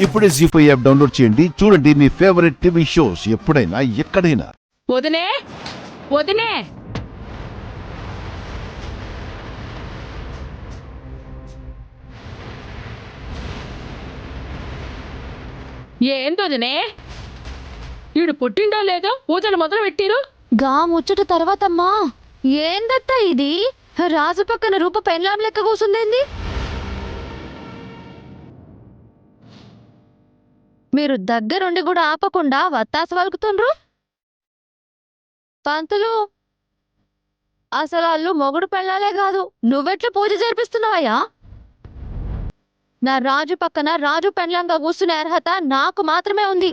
ఇప్పుడే జీ5 app download చేయండి. చూడండి మీ ఫేవరెట్ టీవీ షోస్ ఎప్పుడైనా ఎక్కడైనా. వదినే వదినే ఏంది వదినే ఈడు పుట్టిండో లేదో పూజలు మొదలు పెట్టిరు. గా ముచ్చట తర్వాతమ్మా ఏందత్తా ఇది? రాజు పక్కన రూప పెండ్లాం లెక్క కూసుందేంది? మీరు దగ్గరుండి కూడా ఆపకుండా వత్తాస వలుకుతుండ్రు. పంతులు, అసలు వాళ్ళు మొగుడు పెళ్ళాలే కాదు, నువ్వెట్లా పూజ జరిపిస్తున్నావయ్యా? నా రాజు పక్కన రాజు పెండ్లంగా కూర్చునే అర్హత నాకు మాత్రమే ఉంది.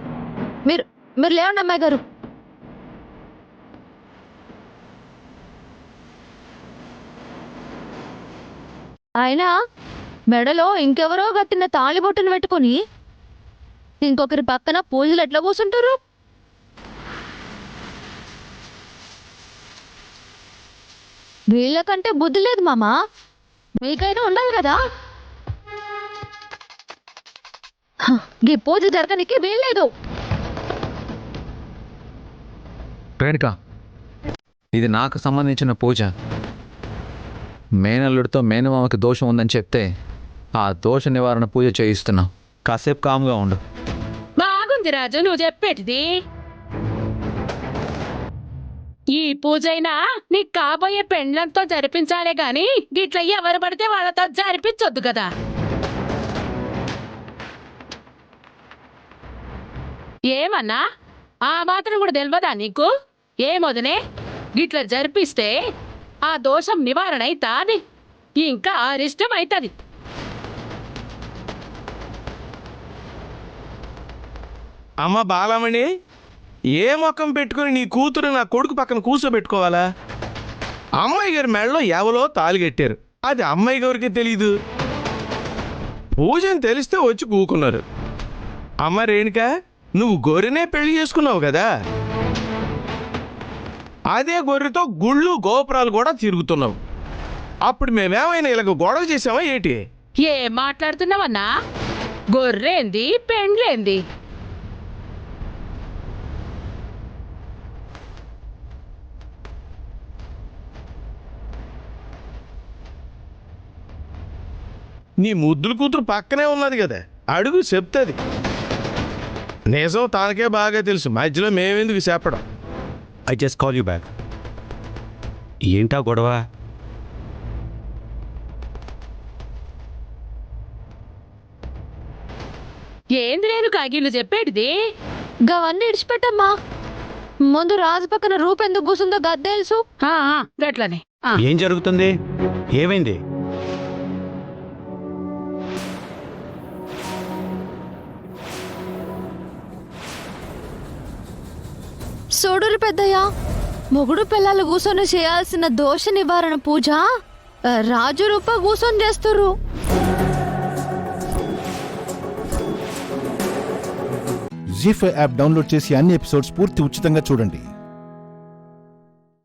మీరు మీరు లేవండి అమ్మాయి గారు. అయినా మెడలో ఇంకెవరో గట్టిన తాళిబొట్టును పెట్టుకుని ఇంకొకరి పక్కన పూజలు ఎట్లా కూర్చుంటారు? వీళ్ళకంటే బుద్ధి లేదు మామా, మీకైనా ఉండాలి కదా. ఈ పూజ జరగనికి వీల్లేదు. రేణుక, ఇది నాకు సంబంధించిన పూజ. మేనల్లుడితో మేనమామకి దోషం ఉందని చెప్తే ఆ దోష నివారణ పూజ చేయిస్తున్నా. కాసేపు కామ్గా ఉండు. బాగుంది రాజు నువ్వు చెప్పేటిది. ఈ పూజైనా నీకు కాబోయే పెండ్లంతో జరిపించాలే గాని గిట్ల ఎవరు పడితే వాళ్ళతో జరిపించొద్దు కదా. ఏమన్నా ఆ మాత్రం కూడా తెలియదా నీకు? ఏమొదనే గిట్ల జరిపిస్తే ఆ దోషం నివారణ అవుతాది, ఇంకా అరిష్టం అవుతుంది. అమ్మ బాలమణి, ఏ ముఖం పెట్టుకుని నీ కూతురు నా కొడుకు పక్కన కూర్చోబెట్టుకోవాలా? అమ్మాయి గారి మెడలో ఎవరో తాలిగట్టారు, అది అమ్మాయి గారికి తెలీదు. పూజని తెలిస్తే వచ్చి కూకున్నారు. అమ్మ రేణుక, నువ్వు గొర్రెనే పెళ్లి చేసుకున్నావు కదా, అదే గొర్రెతో గుళ్ళు గోపురాలు కూడా తిరుగుతున్నావు. అప్పుడు మేమేమైనా ఇలాగ గొడవ చేసావా ఏంటి? ఏం మాట్లాడుతున్నావన్నా? గొర్రెంది పెండ్లేంది? నీ ముద్దుల కూతురు పక్కనే ఉన్నది కదా, అడుగు చెప్తుంది. నిజం తనకే బాగా తెలుసు, మధ్యలో మేమెందుకు చెప్పడం? I just call you back. ఏంటా గొడవ? ఏంది నేను కాగిళ్ళు చెప్పేటిది? గవన్నీ ఇడిచిపెట్టమ్మా, ముందు రాజు పక్కన రూపెందుకు కూసుందో గద్దెలుసు. గట్లనే. ఏం జరుగుతుంది? ఏమైంది? చూడురు పెద్దయ్య, మొగుడు పిల్లలు కూర్చొని చేయాల్సిన దోష నివారణ పూజ రాజు రూప కూర్చొని చేస్తుర్రు. జీ5 యాప్ డౌన్లోడ్ చేసి అన్ని ఎపిసోడ్స్ పూర్తి ఉచితంగా చూడండి.